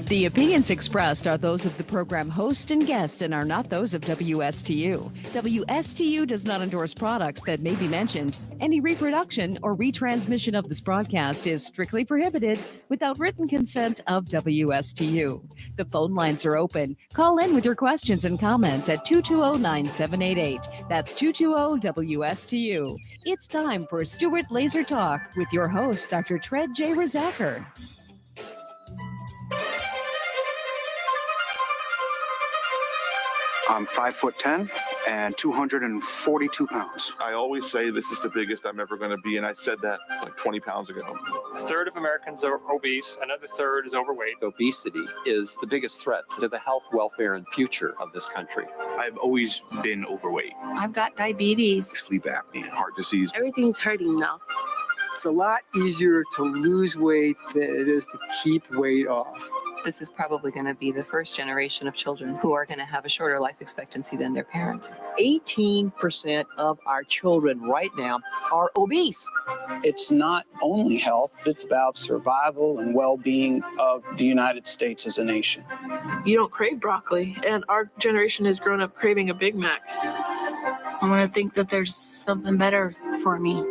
The opinions expressed are those of the program host and guest and are not those of WSTU. WSTU does not endorse products that may be mentioned. Any reproduction or retransmission of this broadcast is strictly prohibited without written consent of WSTU. The phone lines are open. Call in with your questions and comments at 220-9788. That's 220-WSTU. It's time for Stewart Laser Talk with your host, Dr. Tred J. Rizacker. I'm 5'10" and 242 pounds. I always say this is the biggest I'm ever going to be, and I said that like 20 pounds ago. A third of Americans are obese, another third is overweight. Obesity is the biggest threat to the health, welfare, and future of this country. I've always been overweight. I've got diabetes, Sleep apnea, heart disease. everything's hurting now. It's a lot easier to lose weight than it is to keep weight off. This is probably going to be the first generation of children who are going to have a shorter life expectancy than their parents. 18% of our children right now are obese. It's not only health, it's about survival and well-being of the United States as a nation. You don't crave broccoli, and our generation has grown up craving a Big Mac. I'm going to think that there's something better for me.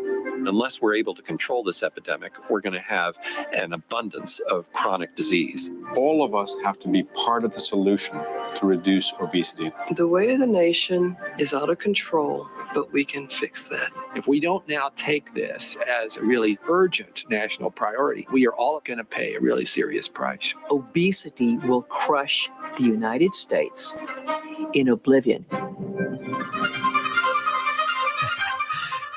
Unless we're able to control this epidemic, we're going to have an abundance of chronic disease. All of us have to be part of the solution to reduce obesity. The weight of the nation is out of control, but we can fix that. If we don't now take this as a really urgent national priority, we are all going to pay a really serious price. Obesity will crush the United States in oblivion.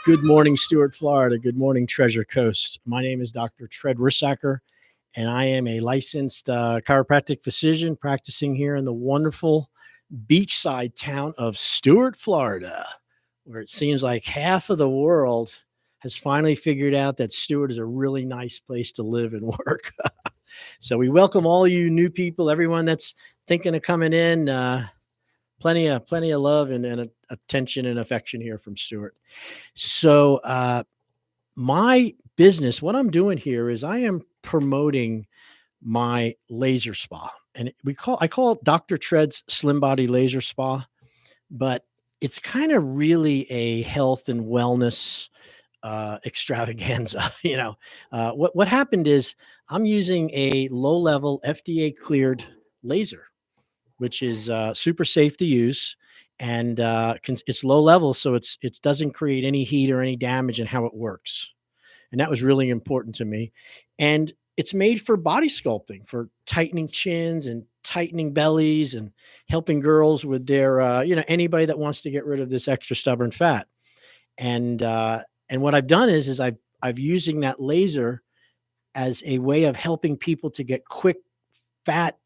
Good morning, Stuart, Florida. Good morning, Treasure Coast. My name is Dr. Tred Rizacker, and I am a licensed chiropractic physician practicing here in the wonderful beachside town of Stuart, Florida, where it seems like half of the world has finally figured out that Stuart is a really nice place to live and work. So we welcome all you new people, everyone that's thinking of coming in. Plenty of love and attention and affection here from Stuart. So my business, what I'm doing here is I am promoting my laser spa, and I call it Dr. Tred's Slim Body Laser Spa, but it's kind of really a health and wellness extravaganza. What happened is I'm using a low-level FDA cleared laser, which is super safe to use, and it's low level, so it doesn't create any heat or any damage in how it works. And that was really important to me. And it's made for body sculpting, for tightening chins and tightening bellies and helping girls with their, anybody that wants to get rid of this extra stubborn fat. And what I've done is I've using that laser as a way of helping people to get quick fat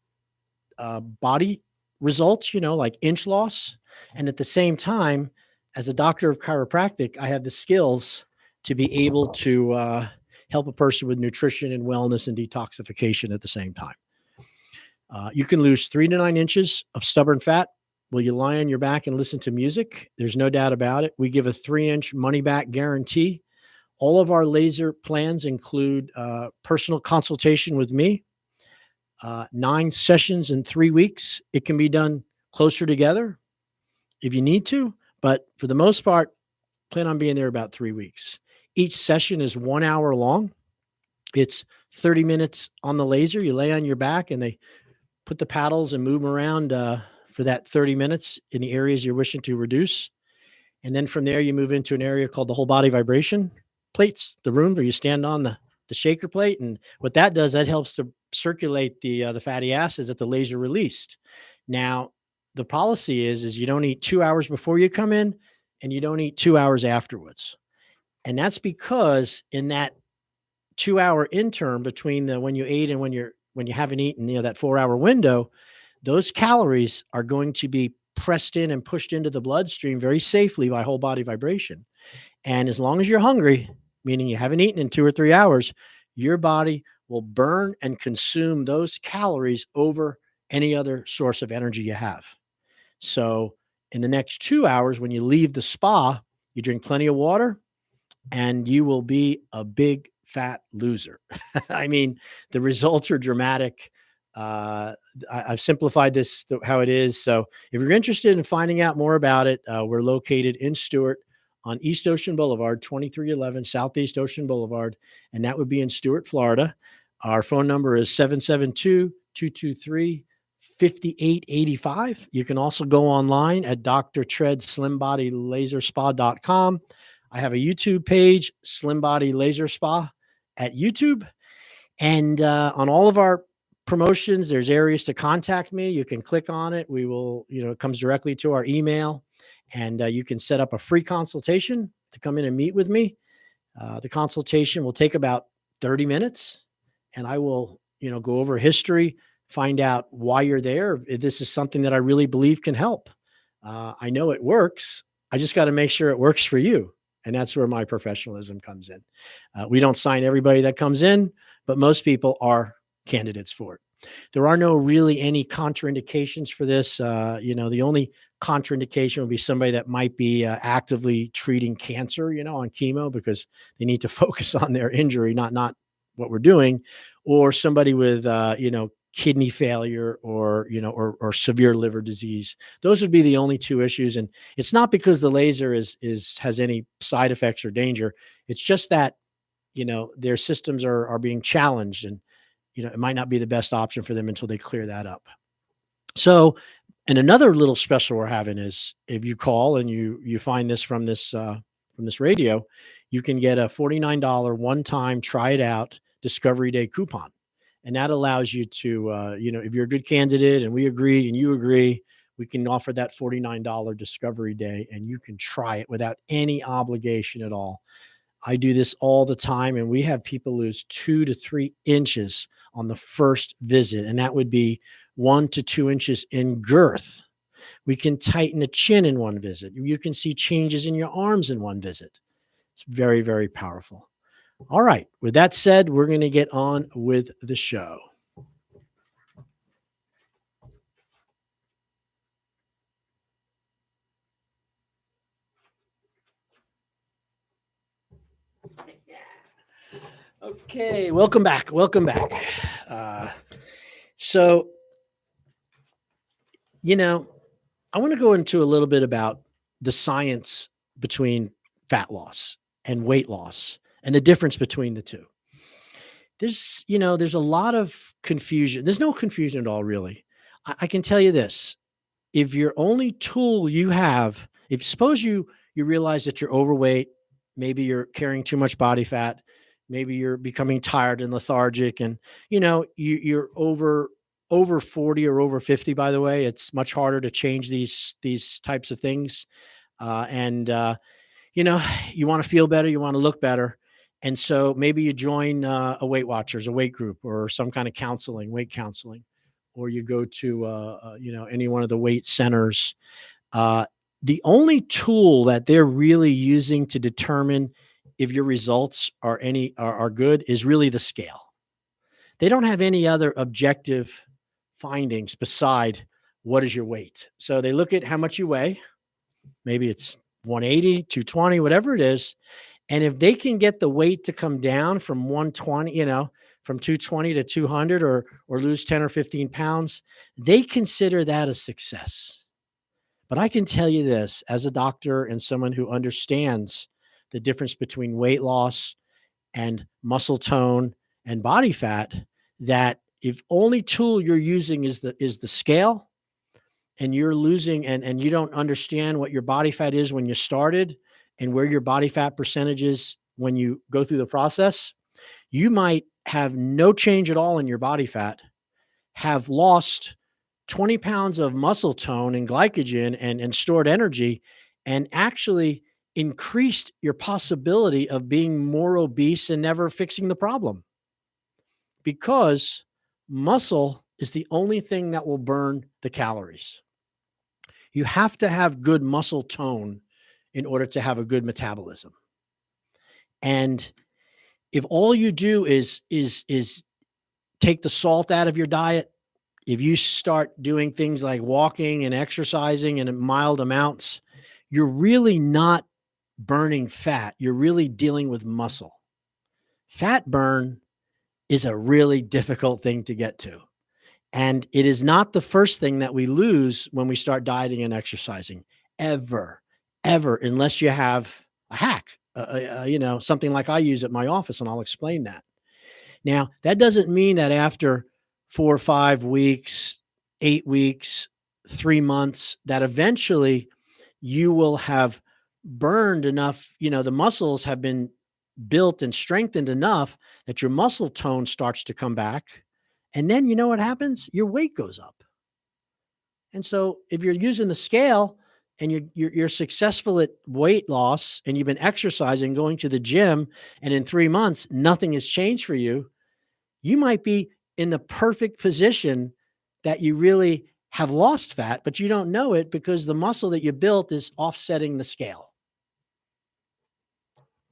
body results, like inch loss. And at the same time, as a doctor of chiropractic, I have the skills to be able to help a person with nutrition and wellness and detoxification at the same time. You can lose 3 to 9 inches of stubborn fat. Will you lie on your back and listen to music? There's no doubt about it. We give a 3-inch money back guarantee. All of our laser plans include personal consultation with me. 9 sessions in 3 weeks. It can be done closer together if you need to, but for the most part, plan on being there about 3 weeks. Each session is 1 hour long. It's 30 minutes on the laser. You lay on your back and they put the paddles and move them around for that 30 minutes in the areas you're wishing to reduce. And then from there, you move into an area called the whole body vibration plates, the room where you stand on the shaker plate. And what that does, that helps to circulate the fatty acids that the laser released. Now, the policy is you don't eat 2 hours before you come in and you don't eat 2 hours afterwards. And that's because in that 2 hour interim between when you ate and when you haven't eaten, that 4 hour window, those calories are going to be pressed in and pushed into the bloodstream very safely by whole body vibration. And as long as you're hungry, meaning you haven't eaten in 2 or 3 hours, your body will burn and consume those calories over any other source of energy you have. So in the next 2 hours, when you leave the spa, you drink plenty of water and you will be a big fat loser. I mean, the results are dramatic. I've simplified this how it is. So if you're interested in finding out more about it, we're located in Stewart on East Ocean Boulevard, 2311 Southeast Ocean Boulevard, and that would be in Stewart, Florida. Our phone number is 772-223-5885. You can also go online at Dr. Tread SlimBodyLaserSpa.com. I have a YouTube page, Slim Body Laser Spa at YouTube. And on all of our promotions, there's areas to contact me. You can click on it. We will, it comes directly to our email, and you can set up a free consultation to come in and meet with me. The consultation will take about 30 minutes, and I will, go over history, find out why you're there. If this is something that I really believe can help. I know it works. I just got to make sure it works for you. And that's where my professionalism comes in. We don't sign everybody that comes in, but most people are candidates for it. There are no really any contraindications for this. The only contraindication would be somebody that might be actively treating cancer, on chemo, because they need to focus on their injury, not what we're doing, or somebody with, kidney failure or severe liver disease. Those would be the only two issues. And it's not because the laser has any side effects or danger. It's just that, their systems are being challenged, and, it might not be the best option for them until they clear that up. So, and another little special we're having is if you call and you find this from this radio, you can get a $49 one-time try it out Discovery Day coupon. And that allows you to, if you're a good candidate and we agree and you agree, we can offer that $49 Discovery Day, and you can try it without any obligation at all. I do this all the time, and we have people lose 2 to 3 inches on the first visit, and that would be 1 to 2 inches in girth. We can tighten a chin in one visit. You can see changes in your arms in one visit. It's very, very powerful. All right. With that said, we're going to get on with the show. Okay. Welcome back. Welcome back. So, I want to go into a little bit about the science between fat loss and weight loss and the difference between the two. There's a lot of confusion. There's no confusion at all, really. I can tell you this. If your only tool you have, if suppose you realize that you're overweight, maybe you're carrying too much body fat, maybe you're becoming tired and lethargic, and you're over 40 or over 50, by the way, it's much harder to change these types of things. You want to feel better, you want to look better. And so maybe you join a Weight Watchers, a weight group, or some kind of counseling, weight counseling, or you go to, any one of the weight centers. The only tool that they're really using to determine if your results are good is really the scale. They don't have any other objective findings beside what is your weight. So they look at how much you weigh. Maybe it's 180, 220, whatever it is. And if they can get the weight to come down from 120, from 220 to 200 or lose 10 or 15 pounds, they consider that a success. But I can tell you this, as a doctor and someone who understands the difference between weight loss and muscle tone and body fat, that if only tool you're using is the scale, and you're losing and you don't understand what your body fat is when you started and where your body fat percentage is when you go through the process, you might have no change at all in your body fat, have lost 20 pounds of muscle tone and glycogen and stored energy, and actually increased your possibility of being more obese and never fixing the problem. Because muscle is the only thing that will burn the calories. You have to have good muscle tone in order to have a good metabolism. And if all you do is take the salt out of your diet, if you start doing things like walking and exercising in mild amounts, you're really not burning fat. You're really dealing with muscle. Fat burn is a really difficult thing to get to. And it is not the first thing that we lose when we start dieting and exercising, ever, ever, unless you have a hack, something like I use at my office, and I'll explain that. Now, that doesn't mean that after 4 or 5 weeks, 8 weeks, 3 months, that eventually you will have burned enough, the muscles have been built and strengthened enough that your muscle tone starts to come back. And then you know what happens? Your weight goes up. And so if you're using the scale and you're successful at weight loss and you've been exercising, going to the gym, and in 3 months, nothing has changed for you, you might be in the perfect position that you really have lost fat, but you don't know it because the muscle that you built is offsetting the scale.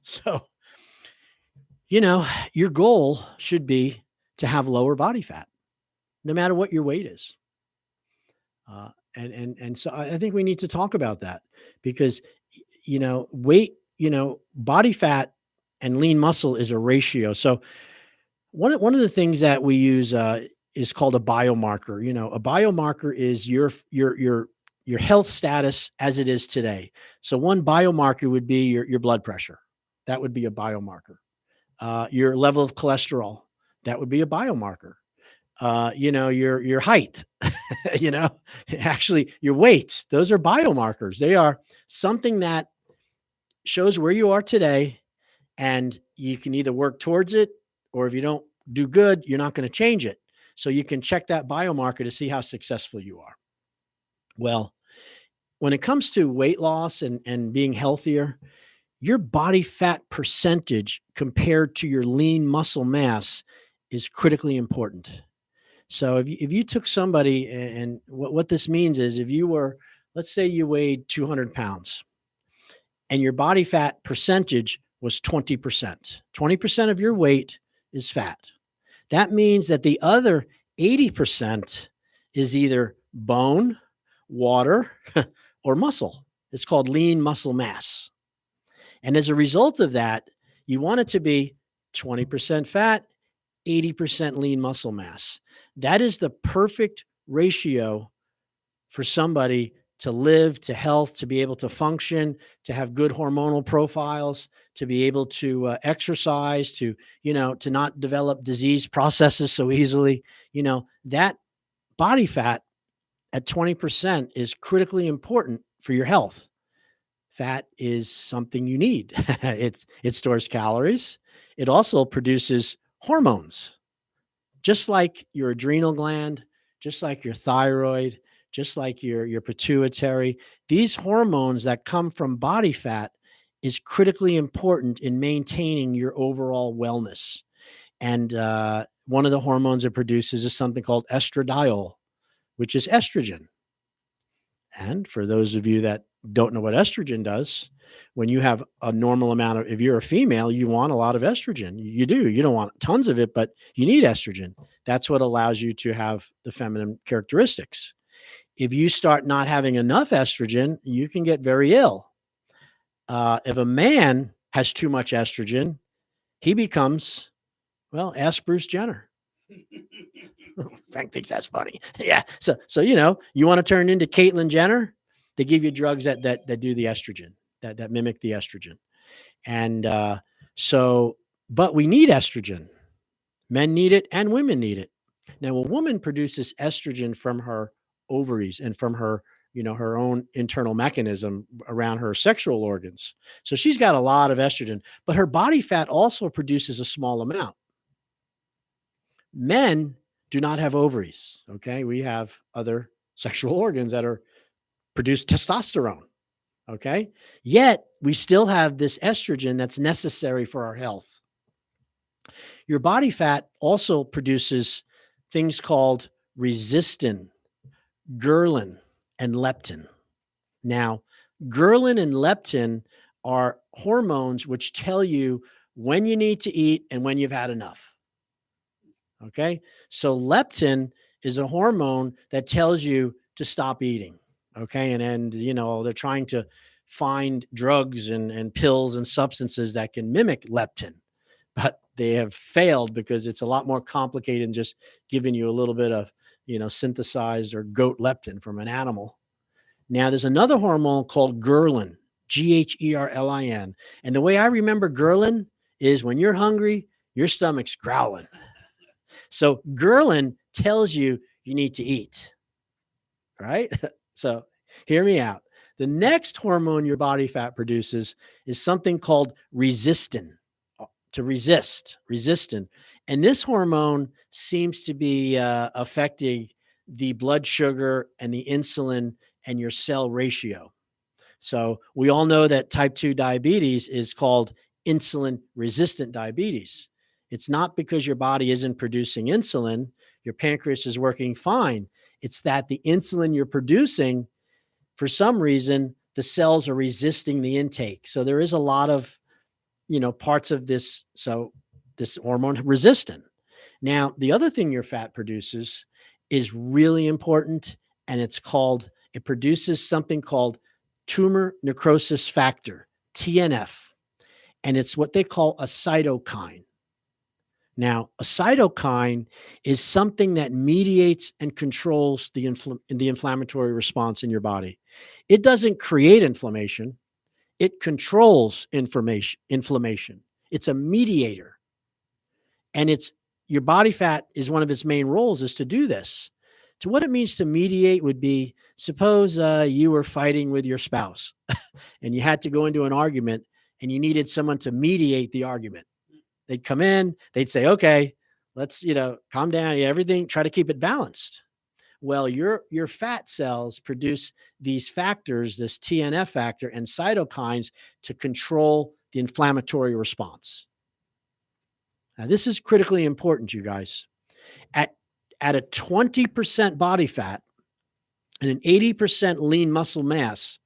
So, your goal should be to have lower body fat, no matter what your weight is. And so I think we need to talk about that because, weight, body fat and lean muscle is a ratio. So one of the things that we use is called a biomarker. A biomarker is your health status as it is today. So one biomarker would be your blood pressure. That would be a biomarker. Your level of cholesterol. That would be a biomarker. Your height, actually your weight. Those are biomarkers. They are something that shows where you are today, and you can either work towards it, or if you don't do good, you're not going to change it. So you can check that biomarker to see how successful you are. Well, when it comes to weight loss and being healthier, your body fat percentage compared to your lean muscle mass is critically important. So if you took somebody, and what this means is if you were, let's say you weighed 200 pounds and your body fat percentage was 20%, 20% of your weight is fat. That means that the other 80% is either bone, water, or muscle. It's called lean muscle mass. And as a result of that, you want it to be 20% fat, 80% lean muscle mass. That is the perfect ratio for somebody to live, to health, to be able to function, to have good hormonal profiles, to be able to exercise, to not develop disease processes so easily. That body fat at 20% is critically important for your health. Fat is something you need. It stores calories. It also produces hormones, just like your adrenal gland, just like your thyroid, just like your pituitary. These hormones that come from body fat is critically important in maintaining your overall wellness. And one of the hormones it produces is something called estradiol, which is estrogen. And for those of you that don't know what estrogen does, when you have a normal amount of, if you're a female, you want a lot of estrogen. You do. You don't want tons of it, but you need estrogen. That's what allows you to have the feminine characteristics. If you start not having enough estrogen, you can get very ill. If a man has too much estrogen, he becomes, well, ask Bruce Jenner. Frank thinks that's funny. Yeah. So you want to turn into Caitlyn Jenner? They give you drugs that do the estrogen, that mimic the estrogen. And but we need estrogen. Men need it and women need it. Now, a woman produces estrogen from her ovaries and from her, her own internal mechanism around her sexual organs. So she's got a lot of estrogen, but her body fat also produces a small amount. Men do not have ovaries. Okay. We have other sexual organs that produce testosterone. Okay. Yet we still have this estrogen that's necessary for our health. Your body fat also produces things called resistin, ghrelin, and leptin. Now, ghrelin and leptin are hormones which tell you when you need to eat and when you've had enough. Okay. So leptin is a hormone that tells you to stop eating. Okay. And they're trying to find drugs and pills and substances that can mimic leptin, but they have failed because it's a lot more complicated than just giving you a little bit of synthesized, or goat leptin from an animal. Now, there's another hormone called ghrelin, Gherlin. And the way I remember ghrelin is when you're hungry, your stomach's growling. So ghrelin tells you need to eat, right? So hear me out. The next hormone your body fat produces is something called resistin, to resistin. And this hormone seems to be affecting the blood sugar and the insulin and your cell ratio. So we all know that type 2 diabetes is called insulin resistant diabetes. It's not because your body isn't producing insulin, your pancreas is working fine. It's that the insulin you're producing, for some reason, the cells are resisting the intake. So there is a lot of, parts of this. So this hormone resistant. Now, the other thing your fat produces is really important, and it produces something called tumor necrosis factor, TNF, and it's what they call a cytokine. Now, a cytokine is something that mediates and controls the inflammatory response in your body. It doesn't create inflammation. It controls inflammation. It's a mediator. And your body fat is one of its main roles is to do this. So what it means to mediate would be, suppose you were fighting with your spouse and you had to go into an argument and you needed someone to mediate the argument. They'd come in, they'd say, okay, let's, calm down, everything, try to keep it balanced. Well, your fat cells produce these factors, this TNF factor and cytokines, to control the inflammatory response. Now, this is critically important, you guys. At a 20% body fat and an 80% lean muscle mass,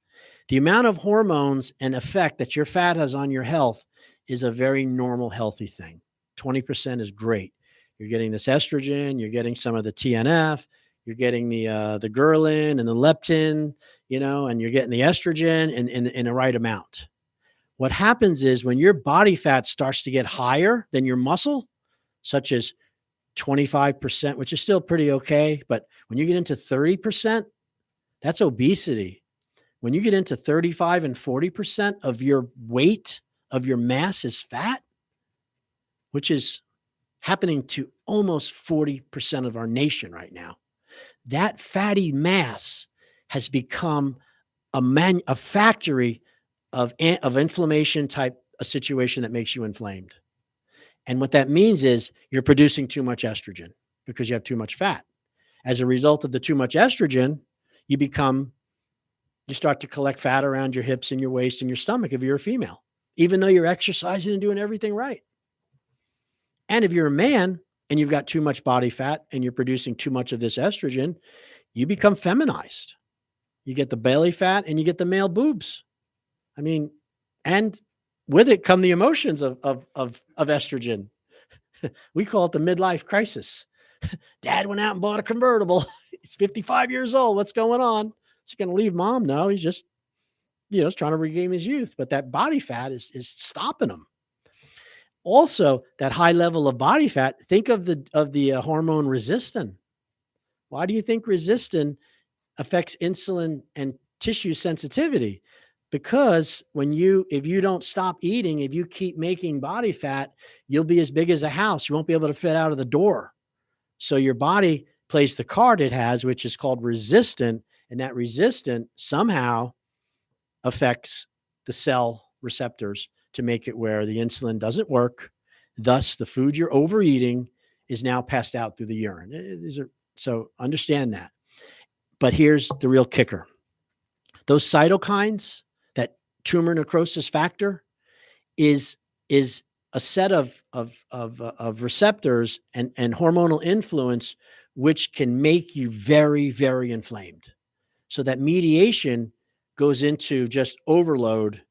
the amount of hormones and effect that your fat has on your health is a very normal, healthy thing. 20% is great. You're getting this estrogen, you're getting some of the TNF, you're getting the ghrelin and the leptin, and you're getting the estrogen in the right amount. What happens is when your body fat starts to get higher than your muscle, such as 25%, which is still pretty okay, but when you get into 30%, that's obesity. When you get into 35 and 40% of your weight, of your mass is fat, which is happening to almost 40% of our nation right now. That fatty mass has become a factory of inflammation type, a situation that makes you inflamed. And what that means is you're producing too much estrogen because you have too much fat. As a result of the too much estrogen, you start to collect fat around your hips and your waist and your stomach if you're a female, even though you're exercising and doing everything right. And if you're a man and you've got too much body fat and you're producing too much of this estrogen, you become feminized. You get the belly fat and you get the male boobs. I mean, and with it come the emotions of estrogen. We call it the midlife crisis. Dad went out and bought a convertible. He's 55 years old. What's going on? Is he going to leave mom? No, he's just, he's trying to regain his youth. But that body fat is stopping him. Also, that high level of body fat, think of the hormone resistin. Why do you think resistin affects insulin and tissue sensitivity? Because if you don't stop eating, if you keep making body fat, you'll be as big as a house. You won't be able to fit out of the door. So your body plays the card it has, which is called resistant, and that resistant somehow affects the cell receptors to make it where the insulin doesn't work. Thus, the food you're overeating is now passed out through the urine. So understand that. But here's the real kicker. Those cytokines, that tumor necrosis factor, is a set of receptors and hormonal influence which can make you very, very inflamed. So that mediation goes into just overload,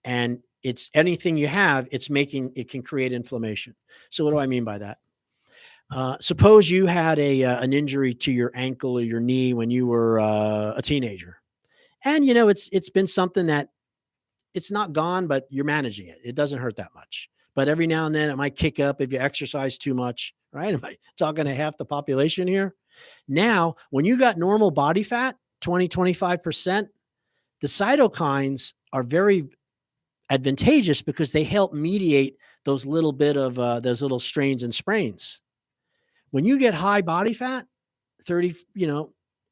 and it's anything you have, it can create inflammation. So what do I mean by that? Suppose you had an injury to your ankle or your knee when you were a teenager, and it's been something that it's not gone, but you're managing it. It doesn't hurt that much, but every now and then it might kick up if you exercise too much, right? Am I talking to half the population here? Now, when you got normal body fat, 20, 25%, the cytokines are very advantageous because they help mediate those little bit of those little strains and sprains. When you get high body fat, 30,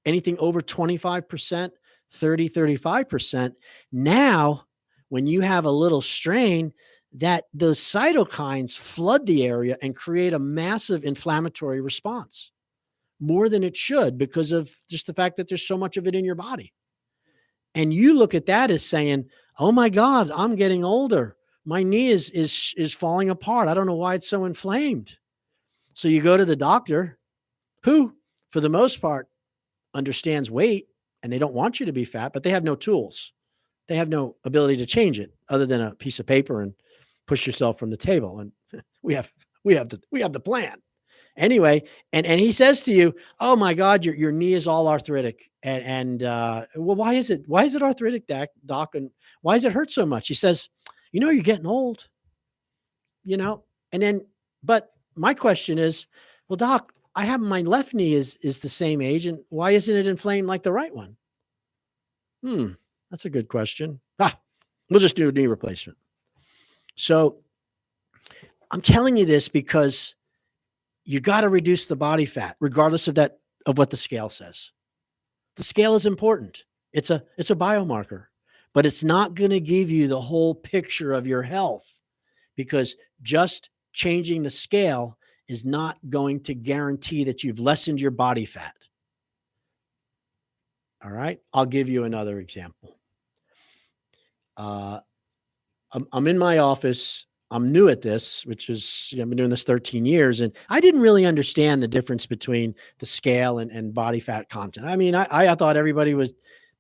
anything over 25%, 30, 35%, now when you have a little strain, that those cytokines flood the area and create a massive inflammatory response, more than it should, because of just the fact that there's so much of it in your body. And you look at that as saying, oh my God, I'm getting older. My knee is falling apart. I don't know why it's so inflamed. So you go to the doctor, who, for the most part, understands weight, and they don't want you to be fat, but they have no tools. They have no ability to change it other than a piece of paper and push yourself from the table. And we have the plan. Anyway, and he says to you, oh my God, your knee is all arthritic. And well, why is it arthritic, doc? And why does it hurt so much? He says, you're getting old, and then, but my question is, well, doc, I have my left knee is the same age, and why isn't it inflamed like the right one? That's a good question. We'll just do a knee replacement. So I'm telling you this because you got to reduce the body fat, regardless of what the scale says. The scale is important. It's a biomarker, but it's not going to give you the whole picture of your health, because just changing the scale is not going to guarantee that you've lessened your body fat. All right. I'll give you another example. I'm in my office. I'm new at this, which is, I've been doing this 13 years, and I didn't really understand the difference between the scale and body fat content. I mean, I thought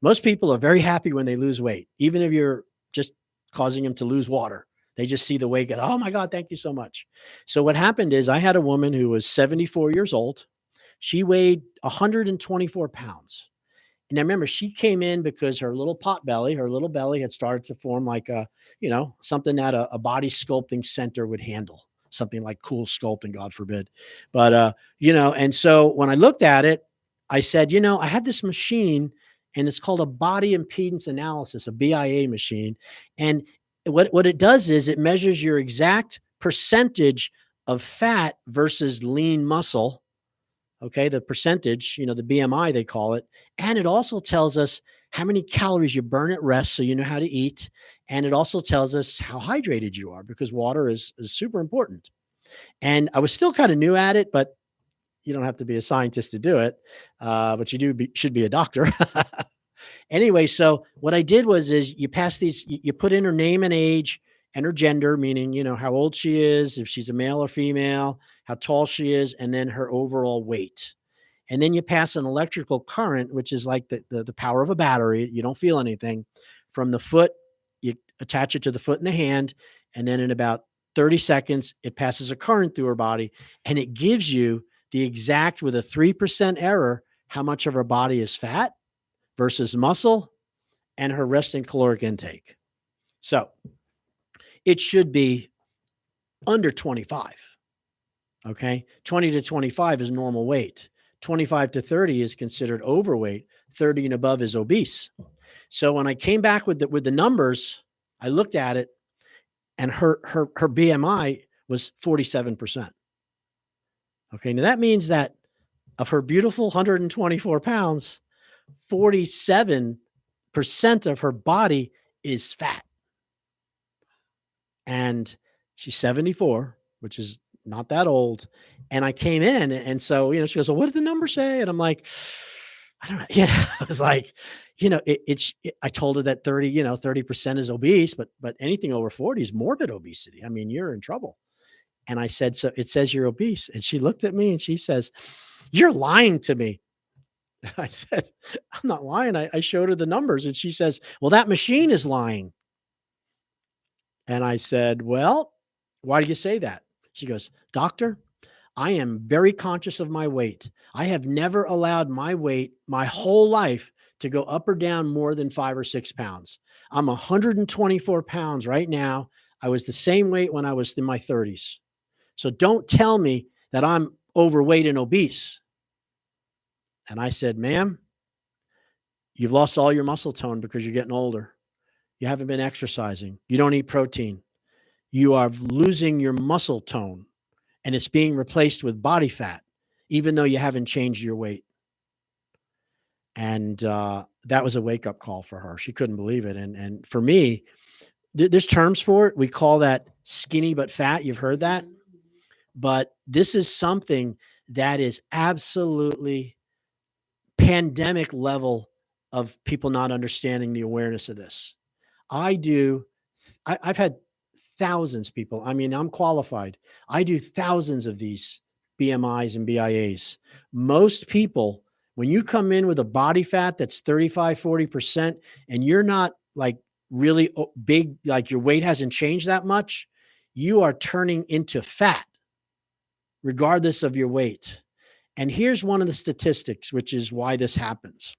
most people are very happy when they lose weight, even if you're just causing them to lose water. They just see the weight go, oh my God, thank you so much. So what happened is I had a woman who was 74 years old. She weighed 124 pounds. And I remember she came in because her little belly had started to form like something that a body sculpting center would handle, something like Cool Sculpting, God forbid. But, and so when I looked at it, I said, I had this machine, and it's called a body impedance analysis, a BIA machine. And what it does is it measures your exact percentage of fat versus lean muscle. Okay, the percentage, the BMI, they call it. And it also tells us how many calories you burn at rest, so you know how to eat. And it also tells us how hydrated you are, because water is super important. And I was still kind of new at it, but you don't have to be a scientist to do it. But you should be a doctor. Anyway, so what I did was you put in her name and age and her gender, meaning, how old she is, if she's a male or female, how tall she is, and then her overall weight. And then you pass an electrical current, which is like the power of a battery. You don't feel anything. From the foot, you attach it to the foot and the hand, and then in about 30 seconds, it passes a current through her body, and it gives you the exact, with a 3% error, how much of her body is fat versus muscle, and her resting caloric intake. So it should be under 25. Okay. 20 to 25 is normal weight. 25 to 30 is considered overweight. 30 and above is obese. So when I came back with the numbers, I looked at it, and her BMI was 47%. Okay. Now that means that of her beautiful 124 pounds, 47% of her body is fat. And she's 74, which is not that old. And I came in, and so, she goes, well, what did the number say? And I'm like, I don't know. I was like, I told her that 30% is obese, but anything over 40 is morbid obesity. I mean, you're in trouble. And I said, so it says you're obese. And she looked at me and she says, you're lying to me. I said, I'm not lying. I showed her the numbers, and she says, well, that machine is lying. And I said, well, why do you say that? She goes, doctor, I am very conscious of my weight. I have never allowed my weight my whole life to go up or down more than 5 or 6 pounds. I'm 124 pounds right now. I was the same weight when I was in my 30s. So don't tell me that I'm overweight and obese. And I said, ma'am, you've lost all your muscle tone because you're getting older. You haven't been exercising. You don't eat protein. You are losing your muscle tone, and it's being replaced with body fat, even though you haven't changed your weight. And that was a wake-up call for her. She couldn't believe it. And for me, there's terms for it. We call that skinny but fat. You've heard that. But this is something that is absolutely pandemic level of people not understanding the awareness of this. I've had thousands of people. I mean, I'm qualified. I do thousands of these BMIs and BIAs. Most people, when you come in with a body fat that's 35, 40%, and you're not like really big, like your weight hasn't changed that much, you are turning into fat regardless of your weight. And here's one of the statistics, which is why this happens.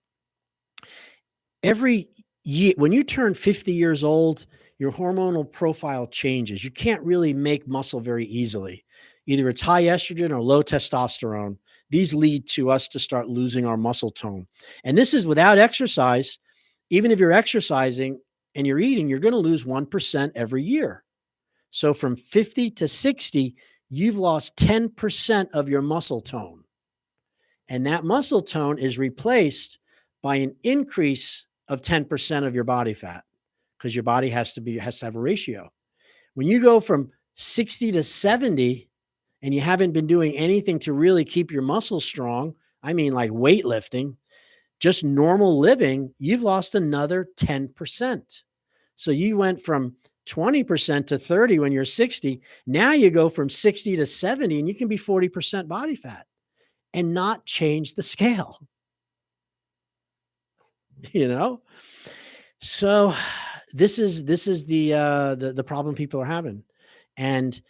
Every year, when you turn 50 years old, your hormonal profile changes. You can't really make muscle very easily. Either it's high estrogen or low testosterone. These lead to us to start losing our muscle tone. And this is without exercise. Even if you're exercising and you're eating, you're going to lose 1% every year. So from 50 to 60, you've lost 10% of your muscle tone. And that muscle tone is replaced by an increase of 10% of your body fat, because your body has to have a ratio. When you go from 60 to 70 and you haven't been doing anything to really keep your muscles strong, I mean like weightlifting, just normal living, you've lost another 10%. So you went from 20% to 30 when you're 60. Now you go from 60 to 70 and you can be 40% body fat and not change the scale. You know? So this is the problem people are having. And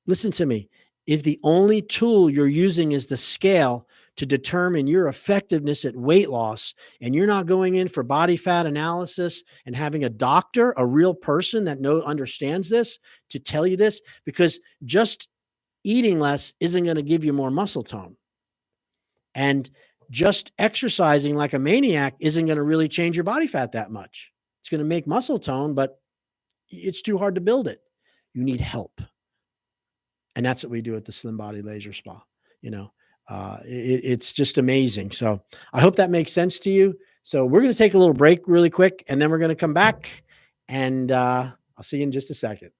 listen to me. If the only tool you're using is the scale to determine your effectiveness at weight loss, and you're not going in for body fat analysis and having a doctor, a real person that understands this, to tell you this, because just eating less isn't going to give you more muscle tone. And just exercising like a maniac isn't going to really change your body fat that much. It's going to make muscle tone, but it's too hard to build it. You need help. And that's what we do at the Slim Body Laser Spa. You know, it's just amazing. So I hope that makes sense to you. So we're going to take a little break really quick, and then we're going to come back, and I'll see you in just a second.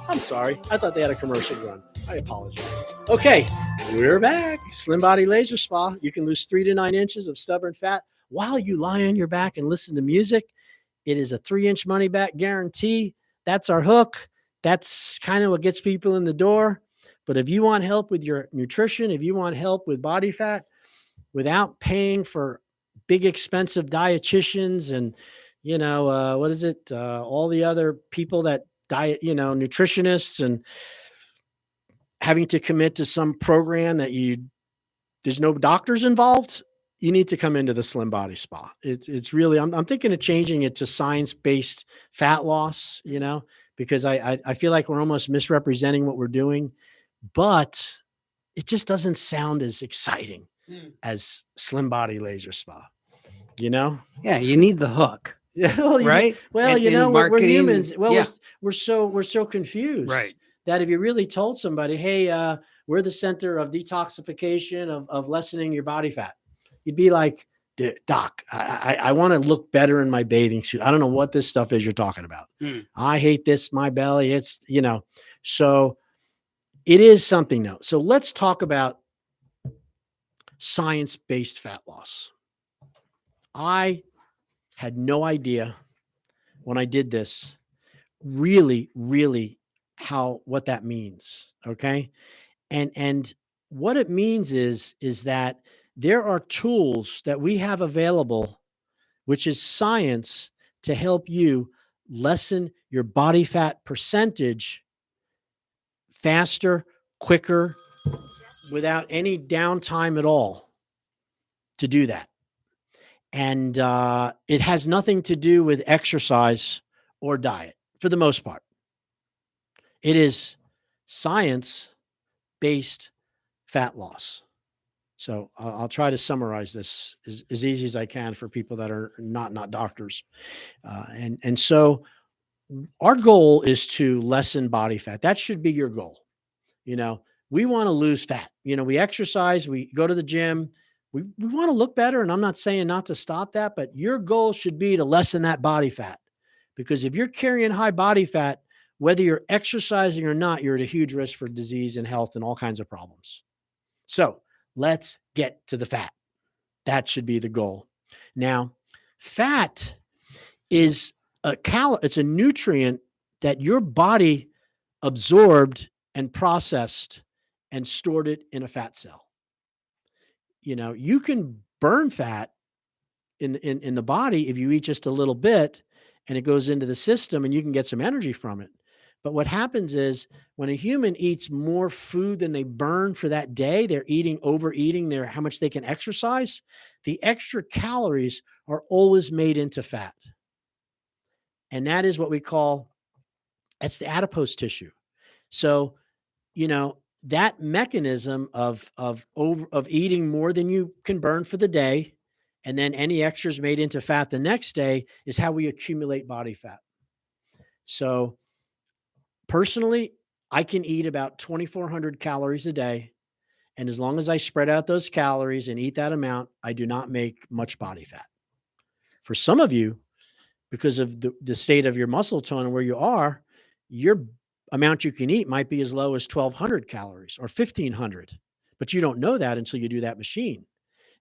I'm sorry. I thought they had a commercial run. I apologize. Okay, we're back. Slim Body Laser Spa. You can lose 3 to 9 inches of stubborn fat while you lie on your back and listen to music. It is a 3-inch money back guarantee. That's our hook. That's kind of what gets people in the door. But if you want help with your nutrition, if you want help with body fat without paying for big expensive dietitians and, all the other people that diet, nutritionists, and having to commit to some program that there's no doctors involved, you need to come into the Slim Body Spa. It's really, I'm thinking of changing it to science-based fat loss, because I feel like we're almost misrepresenting what we're doing, but it just doesn't sound as exciting as Slim Body Laser Spa, Yeah, you need the hook. Yeah, right. We're humans. Well, yeah. we're so confused, right? That if you really told somebody, hey, we're the center of detoxification, of lessening your body fat, you'd be like, Doc, I want to look better in my bathing suit. I don't know what this stuff is you're talking about. I hate this, my belly. It's, so it is something now. So let's talk about science-based fat loss. I had no idea when I did this really, really what that means. Okay. And what it means is that there are tools that we have available, which is science, to help you lessen your body fat percentage faster, quicker, without any downtime at all to do that. And it has nothing to do with exercise or diet for the most part. It is science based fat loss. So I'll try to summarize this as easy as I can for people that are not doctors. And so our goal is to lessen body fat. That should be your goal. You know, we want to lose fat. You know, we exercise, we go to the gym, we want to look better. And I'm not saying not to stop that, but your goal should be to lessen that body fat. Because if you're carrying high body fat, whether you're exercising or not, you're at a huge risk for disease and health and all kinds of problems. So let's get to the fat. That should be the goal. Now, fat is it's a nutrient that your body absorbed and processed and stored it in a fat cell. You know, you can burn fat in the body if you eat just a little bit and it goes into the system and you can get some energy from it. But what happens is when a human eats more food than they burn for that day, they're overeating how much they can exercise. The extra calories are always made into fat. And that is what we call, that's the adipose tissue. So, you know, that mechanism of eating more than you can burn for the day, and then any extras made into fat the next day, is how we accumulate body fat. So personally, I can eat about 2,400 calories a day. And as long as I spread out those calories and eat that amount, I do not make much body fat. For some of you, because of the state of your muscle tone and where you are, your amount you can eat might be as low as 1,200 calories or 1,500, but you don't know that until you do that machine.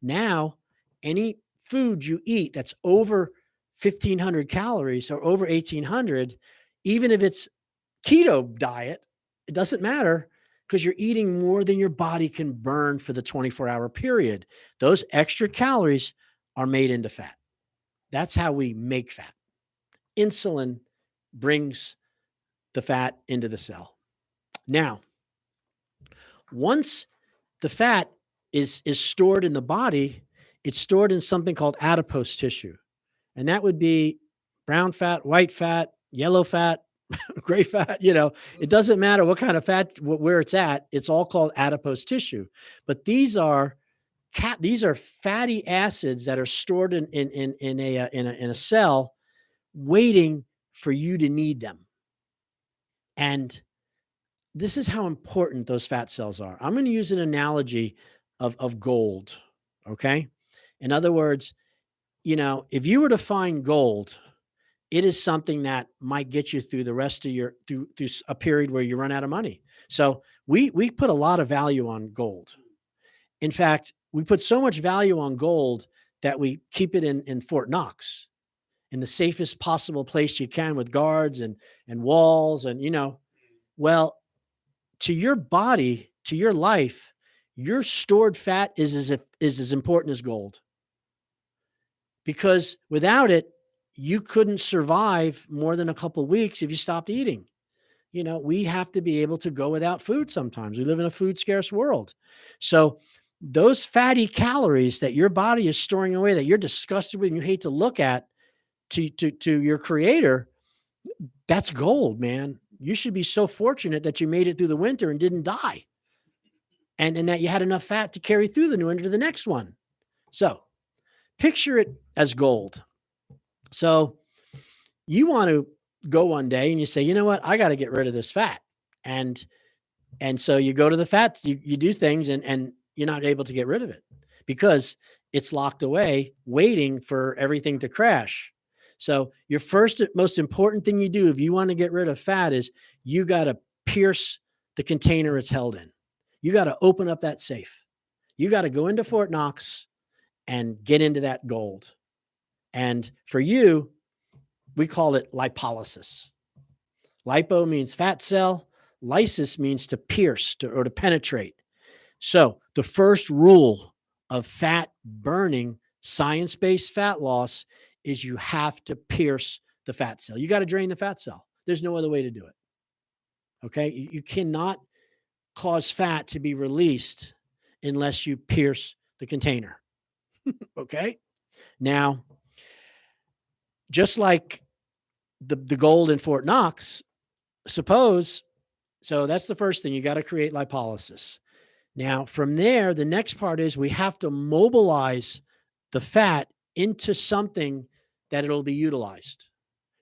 Now, any food you eat that's over 1,500 calories or over 1,800, even if it's keto diet, it doesn't matter because you're eating more than your body can burn for the 24-hour period. Those extra calories are made into fat. That's how we make fat. Insulin brings the fat into the cell. Now, once the fat is stored in the body, it's stored in something called adipose tissue. And that would be brown fat, white fat, yellow fat, gray fat. You know, it doesn't matter what kind of fat, where it's at, it's all called adipose tissue. But these are fatty acids that are stored in a cell waiting for you to need them. And this is how important those fat cells are. I'm going to use an analogy of gold. Okay. In other words, you know, if you were to find gold, it is something that might get you through the rest of through a period where you run out of money. So we put a lot of value on gold. In fact, we put so much value on gold that we keep it in Fort Knox, in the safest possible place you can, with guards and walls. And, you know, well, to your body, to your life, your stored fat is as important as gold. Because without it, you couldn't survive more than a couple of weeks if you stopped eating. You know, we have to be able to go without food sometimes. We live in a food scarce world. So those fatty calories that your body is storing away, that you're disgusted with and you hate to look at, to your creator, that's gold, man. You should be so fortunate that you made it through the winter and didn't die. And that you had enough fat to carry through the new winter to the next one. So picture it as gold. So you want to go one day and you say, you know what, I got to get rid of this fat. And so you go to the fat, you do things and you're not able to get rid of it because it's locked away waiting for everything to crash. So your first most important thing you do if you want to get rid of fat is you got to pierce the container it's held in. You got to open up that safe. You got to go into Fort Knox and get into that gold. And for you, we call it lipolysis. Lipo means fat cell. Lysis means to pierce or to penetrate. So the first rule of fat burning, science-based fat loss, is you have to pierce the fat cell. You got to drain the fat cell. There's no other way to do it. Okay. You cannot cause fat to be released unless you pierce the container. Okay. Now, just like the gold in Fort Knox, so that's the first thing. You got to create lipolysis. Now, from there, the next part is we have to mobilize the fat into something that it'll be utilized.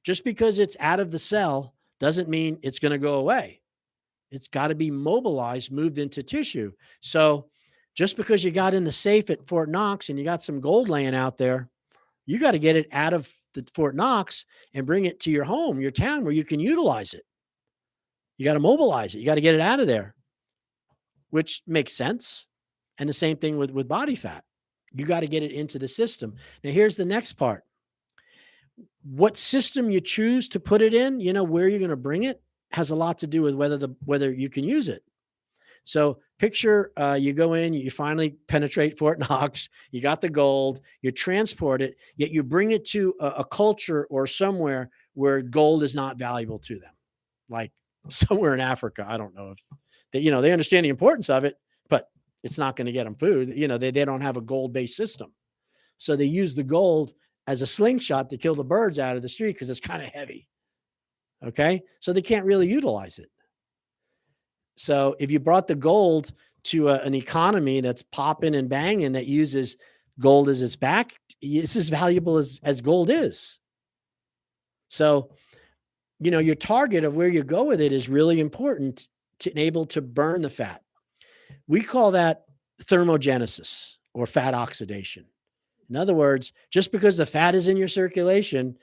Just because it's out of the cell doesn't mean it's going to go away. It's got to be mobilized, moved into tissue. So just because you got in the safe at Fort Knox and you got some gold laying out there, you got to get it out of the Fort Knox and bring it to your home, your town, where you can utilize it. You got to mobilize it. You got to get it out of there, which makes sense. And the same thing with body fat. You got to get it into the system. Now, here's the next part. What system you choose to put it in, where you're going to bring it, has a lot to do with whether you can use it. So picture you go in, you finally penetrate Fort Knox, you got the gold, you transport it, yet you bring it to a culture or somewhere where gold is not valuable to them, like somewhere in Africa. I don't know if they understand the importance of it, but it's not going to get them food. They don't have a gold-based system. So they use the gold as a slingshot to kill the birds out of the street because it's kind of heavy. Okay. So they can't really utilize it. So if you brought the gold to an economy that's popping and banging that uses gold as its back, it's as valuable as gold is. So, your target of where you go with it is really important to enable to burn the fat. We call that thermogenesis or fat oxidation. In other words, just because the fat is in your circulation,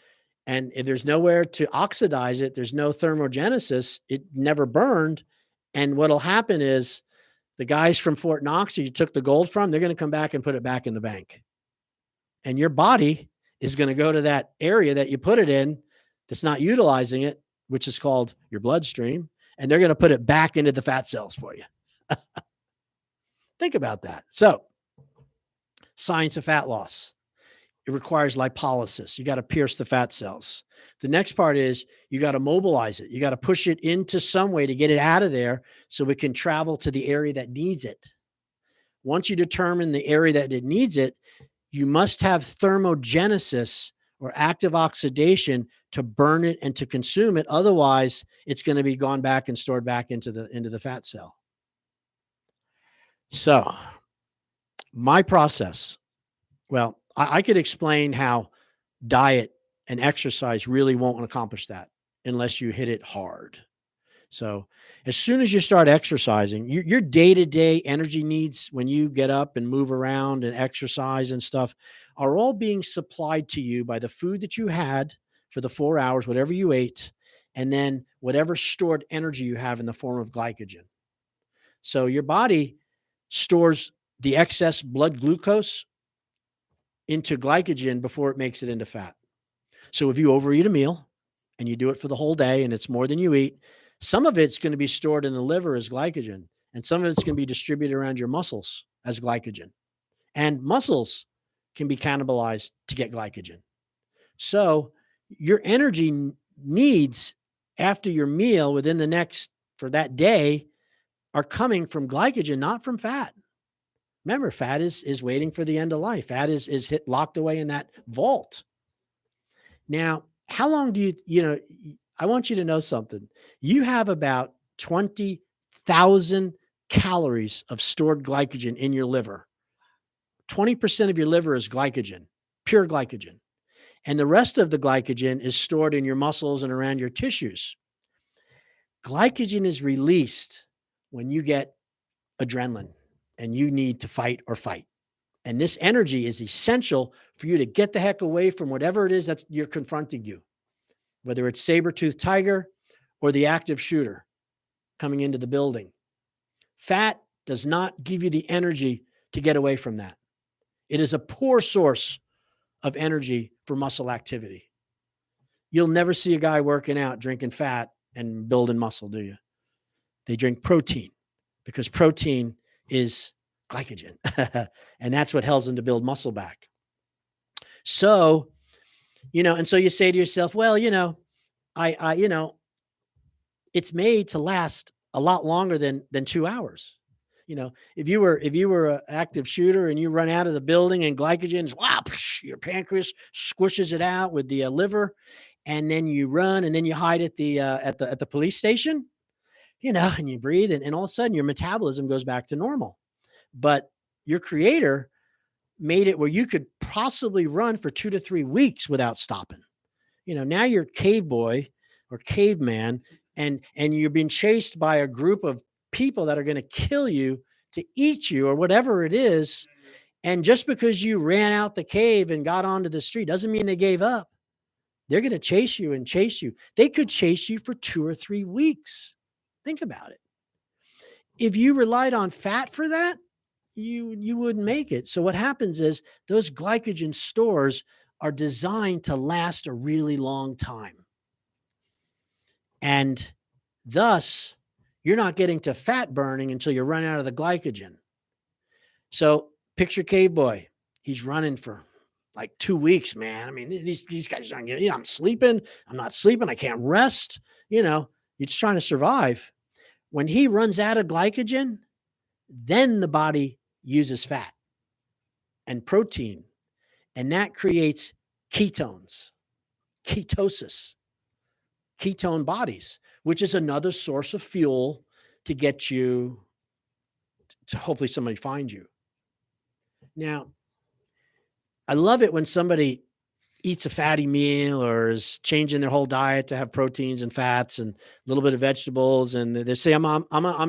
and if there's nowhere to oxidize it, there's no thermogenesis, it never burned. And what'll happen is the guys from Fort Knox you took the gold from, they're going to come back and put it back in the bank. And your body is going to go to that area that you put it in that's not utilizing it, which is called your bloodstream, and they're going to put it back into the fat cells for you. Think about that. So, science of fat loss. It requires lipolysis. You got to pierce the fat cells. The next part is you got to mobilize it. You got to push it into some way to get it out of there so it can travel to the area that needs it. Once you determine the area that it needs it, you must have thermogenesis or active oxidation to burn it and to consume it. Otherwise, it's going to be gone back and stored back into the fat cell. So my process, well, I could explain how diet and exercise really won't accomplish that unless you hit it hard. So as soon as you start exercising, your day-to-day energy needs when you get up and move around and exercise and stuff are all being supplied to you by the food that you had for the 4 hours, whatever you ate, and then whatever stored energy you have in the form of glycogen. So your body stores the excess blood glucose into glycogen before it makes it into fat. So if you overeat a meal and you do it for the whole day and it's more than you eat, some of it's going to be stored in the liver as glycogen, and some of it's going to be distributed around your muscles as glycogen. And muscles can be cannibalized to get glycogen. So your energy needs after your meal for that day are coming from glycogen, not from fat. Remember, fat is waiting for the end of life. Fat is locked away in that vault. Now, how long do I want you to know something. You have about 20,000 calories of stored glycogen in your liver. 20% of your liver is glycogen, pure glycogen. And the rest of the glycogen is stored in your muscles and around your tissues. Glycogen is released when you get adrenaline and you need to fight or fight. And this energy is essential for you to get the heck away from whatever it is that's you're confronting you, whether it's saber-toothed tiger or the active shooter coming into the building. Fat does not give you the energy to get away from that. It is a poor source of energy for muscle activity. You'll never see a guy working out drinking fat and building muscle, do you? They drink protein because protein is glycogen. And that's what helps them to build muscle back. So, and so you say to yourself, well, it's made to last a lot longer than 2 hours. If you were an active shooter and you run out of the building and glycogen is your pancreas squishes it out with the liver, and then you run and then you hide at the police station, and you breathe, and all of a sudden your metabolism goes back to normal. But your creator made it where you could possibly run for 2 to 3 weeks without stopping. Now you're cave boy or caveman, and you're being chased by a group of people that are going to kill you, to eat you, or whatever it is. And just because you ran out the cave and got onto the street doesn't mean they gave up. They're going to chase you and chase you. They could chase you for 2 or 3 weeks. Think about it. If you relied on fat for that, you wouldn't make it. So what happens is those glycogen stores are designed to last a really long time. And thus, you're not getting to fat burning until you run out of the glycogen. So picture Cave Boy. He's running for like 2 weeks, man. I mean, these guys aren't getting, I'm sleeping. I'm not sleeping. I can't rest. You're just trying to survive. When he runs out of glycogen, then the body uses fat and protein, and that creates ketones, ketosis, ketone bodies, which is another source of fuel to get you to hopefully somebody find you. Now, I love it when somebody eats a fatty meal or is changing their whole diet to have proteins and fats and a little bit of vegetables, and they say, I'm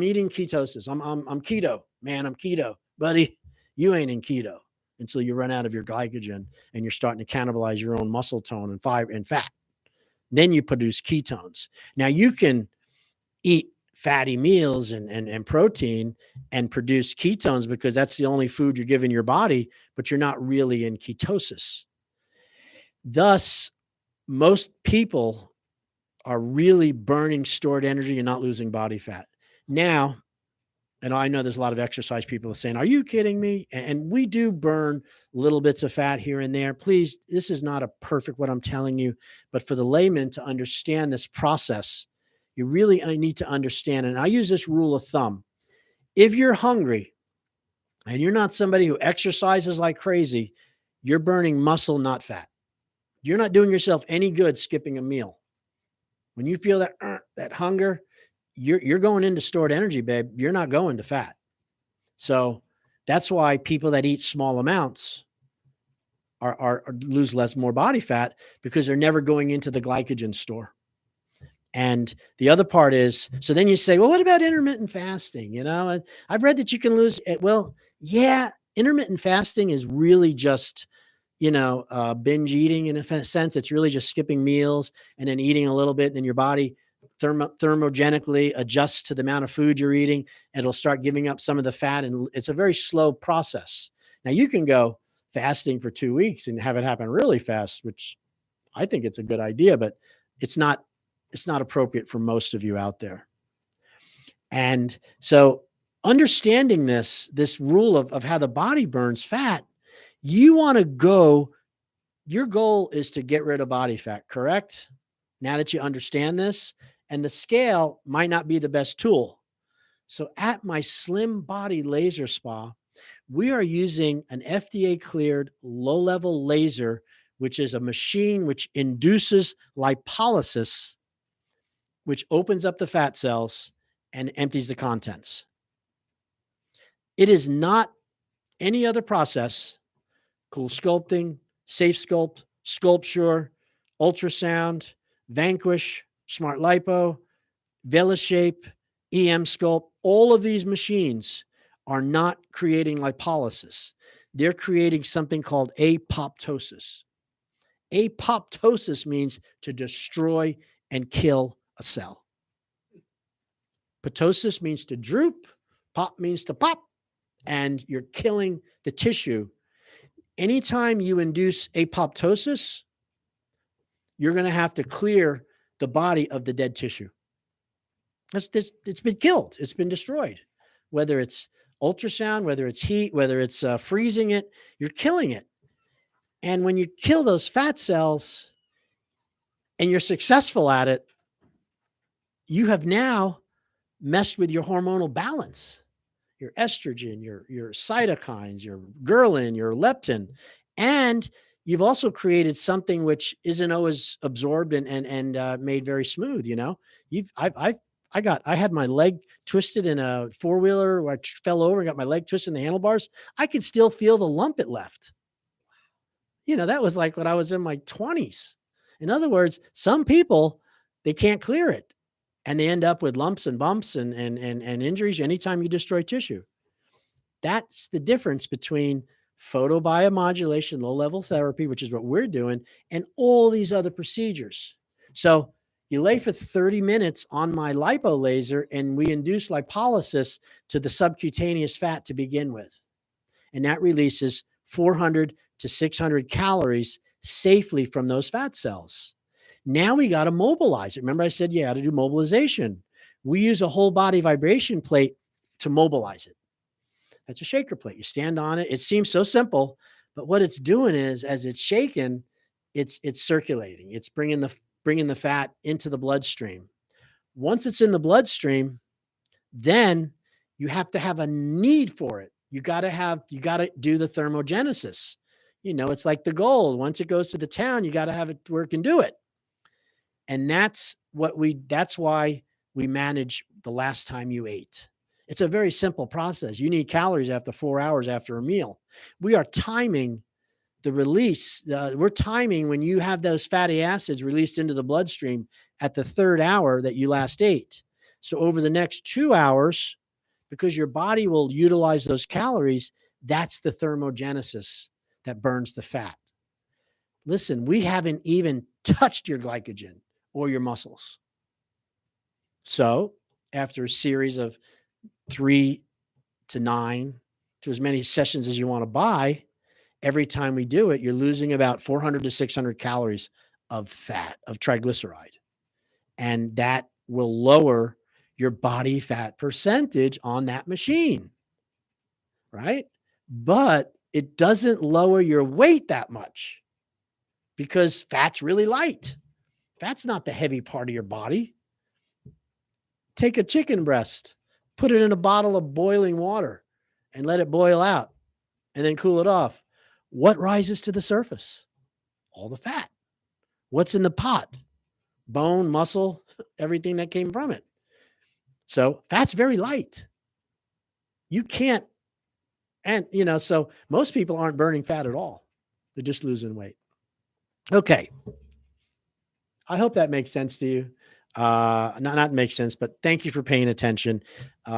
eating ketosis. I'm keto, man. I'm keto, buddy. You ain't in keto until you run out of your glycogen and you're starting to cannibalize your own muscle tone and fiber and fat. Then you produce ketones. Now you can eat fatty meals and protein and produce ketones because that's the only food you're giving your body, but you're not really in ketosis. Thus, most people are really burning stored energy and not losing body fat. Now, and I know there's a lot of exercise people saying, are you kidding me? And we do burn little bits of fat here and there. Please, this is not a perfect what I'm telling you, but for the layman to understand this process, you really need to understand. And I use this rule of thumb. If you're hungry and you're not somebody who exercises like crazy, you're burning muscle, not fat. You're not doing yourself any good skipping a meal. When you feel that hunger, you're going into stored energy, babe. You're not going to fat. So that's why people that eat small amounts are lose more body fat, because they're never going into the glycogen store. And the other part is, so then you say, well, what about intermittent fasting? And I've read that you can lose it. Well, yeah, intermittent fasting is really just, binge eating in a sense. It's really just skipping meals and then eating a little bit, and then your body thermogenically adjusts to the amount of food you're eating, and it'll start giving up some of the fat. And it's a very slow process. Now you can go fasting for 2 weeks and have it happen really fast, which I think it's a good idea, but it's not appropriate for most of you out there. And so understanding this rule of how the body burns fat, you want to go, your goal is to get rid of body fat, correct? Now that you understand this, and the scale might not be the best tool. So at my Slim Body Laser Spa, we are using an FDA cleared low-level laser, which is a machine which induces lipolysis, which opens up the fat cells and empties the contents. It is not any other process. Cool Sculpting, Safe Sculpt, Sculpture, Ultrasound, Vanquish, Smart Lipo, VeloShape, EM Sculpt, all of these machines are not creating lipolysis. They're creating something called apoptosis. Apoptosis means to destroy and kill a cell. Ptosis means to droop, pop means to pop, and you're killing the tissue. Anytime you induce apoptosis, you're going to have to clear the body of the dead tissue. It's been killed. It's been destroyed. Whether it's ultrasound, whether it's heat, whether it's freezing it, you're killing it. And when you kill those fat cells and you're successful at it, you have now messed with your hormonal balance, your estrogen, your cytokines, your ghrelin, your leptin, and you've also created something which isn't always absorbed and made very smooth. You know, I had my leg twisted in a four-wheeler where I fell over and got my leg twisted in the handlebars. I could still feel the lump it left. You know, that was like when I was in my 20s. In other words, some people, they can't clear it and they end up with lumps and bumps and injuries anytime you destroy tissue. That's the difference between photobiomodulation, low-level therapy, which is what we're doing, and all these other procedures. So you lay for 30 minutes on my lipo laser and we induce lipolysis to the subcutaneous fat to begin with. And that releases 400 to 600 calories safely from those fat cells. Now we got to mobilize it. Remember I said, yeah, to do mobilization. We use a whole body vibration plate to mobilize it. That's a shaker plate. You stand on it. It seems so simple, but what it's doing is as it's shaking, it's circulating. It's bringing the fat into the bloodstream. Once it's in the bloodstream, then you have to have a need for it. You got to do the thermogenesis. You know, it's like the gold. Once it goes to the town, you got to have it where it can do it. And that's why we manage the last time you ate. It's a very simple process. You need calories after 4 hours after a meal. We are timing the release. We're timing when you have those fatty acids released into the bloodstream at the 3rd hour that you last ate. So over the next 2 hours, because your body will utilize those calories, that's the thermogenesis that burns the fat. Listen, we haven't even touched your glycogen or your muscles. So after a series of 3 to 9 to as many sessions as you want to buy, every time we do it, you're losing about 400 to 600 calories of fat, of triglyceride. And that will lower your body fat percentage on that machine, right? But it doesn't lower your weight that much because fat's really light. Fat's not the heavy part of your body. Take a chicken breast, put it in a bottle of boiling water and let it boil out and then cool it off. What rises to the surface? All the fat. What's in the pot? Bone, muscle, everything that came from it. So fat's very light. You can't, and so most people aren't burning fat at all. They're just losing weight. Okay. I hope that makes sense to you. Not make sense, but thank you for paying attention.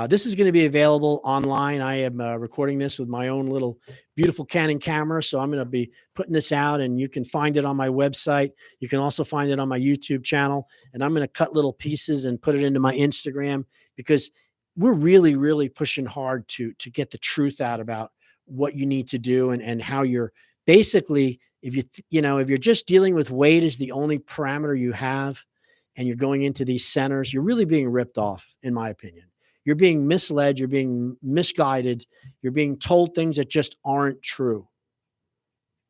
This is going to be available online. I am recording this with my own little beautiful Canon camera. So I'm going to be putting this out and you can find it on my website. You can also find it on my YouTube channel, and I'm going to cut little pieces and put it into my Instagram because we're really, really pushing hard to get the truth out about what you need to do and how you're basically, if you're just dealing with weight as the only parameter you have, and you're going into these centers, you're really being ripped off, in my opinion. You're being misled. You're being misguided. You're being told things that just aren't true.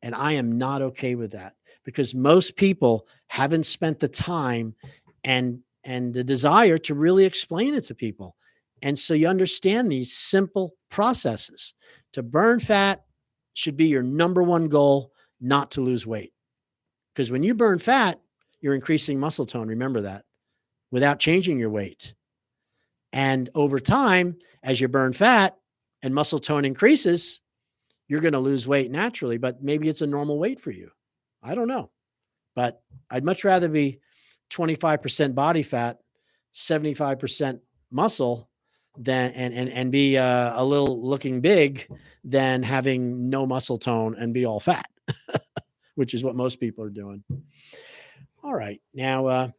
And I am not okay with that because most people haven't spent the time and the desire to really explain it to people. And so you understand these simple processes. To burn fat should be your number one goal, not to lose weight. Because when you burn fat, you're increasing muscle tone. Remember that, without changing your weight. And over time, as you burn fat and muscle tone increases, you're going to lose weight naturally, but maybe it's a normal weight for you. I don't know, but I'd much rather be 25% body fat, 75% muscle than, and be a little looking big than having no muscle tone and be all fat, which is what most people are doing. All right. Now,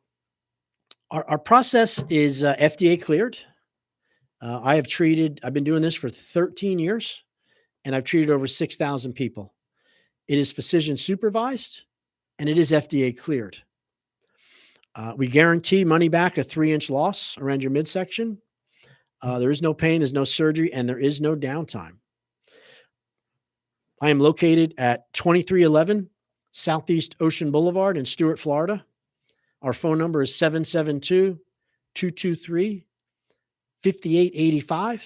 our process is FDA cleared. I've been doing this for 13 years, and I've treated over 6,000 people. It is physician supervised, and it is FDA cleared. We guarantee money back a 3-inch loss around your midsection. There is no pain, there's no surgery, and there is no downtime. I am located at 2311 Southeast Ocean Boulevard in Stuart, Florida. Our phone number is 772-223-5885.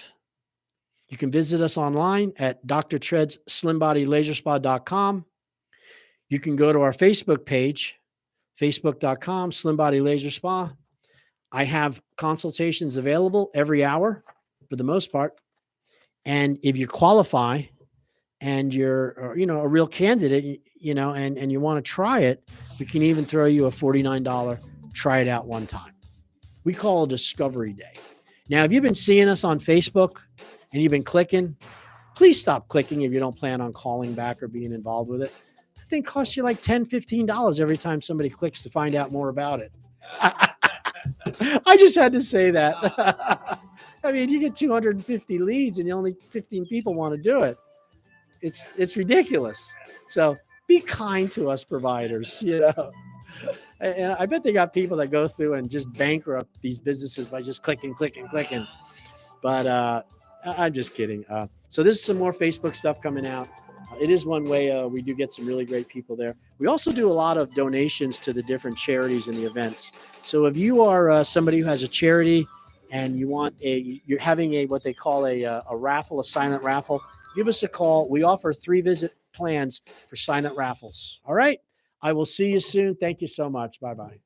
You can visit us online at Dr. Tread's SlimBodyLaserSpa.com. You can go to our Facebook page, facebook.com, Slimbody Laser Spa. I have consultations available every hour for the most part. And if you qualify and you're, a real candidate, and you want to try it, we can even throw you a $49 try it out one time. We call it Discovery Day. Now, if you've been seeing us on Facebook and you've been clicking, please stop clicking if you don't plan on calling back or being involved with it. The thing costs you like $10, $15 every time somebody clicks to find out more about it. I just had to say that. I mean, you get 250 leads and only 15 people want to do it. It's ridiculous. So be kind to us providers, And I bet they got people that go through and just bankrupt these businesses by just clicking. But I'm just kidding. So there's some more Facebook stuff coming out. It is one way we do get some really great people there. We also do a lot of donations to the different charities and the events. So if you are somebody who has a charity and you're having what they call a raffle, a silent raffle, give us a call. We offer 3-visit plans for silent raffles. All right. I will see you soon. Thank you so much. Bye-bye.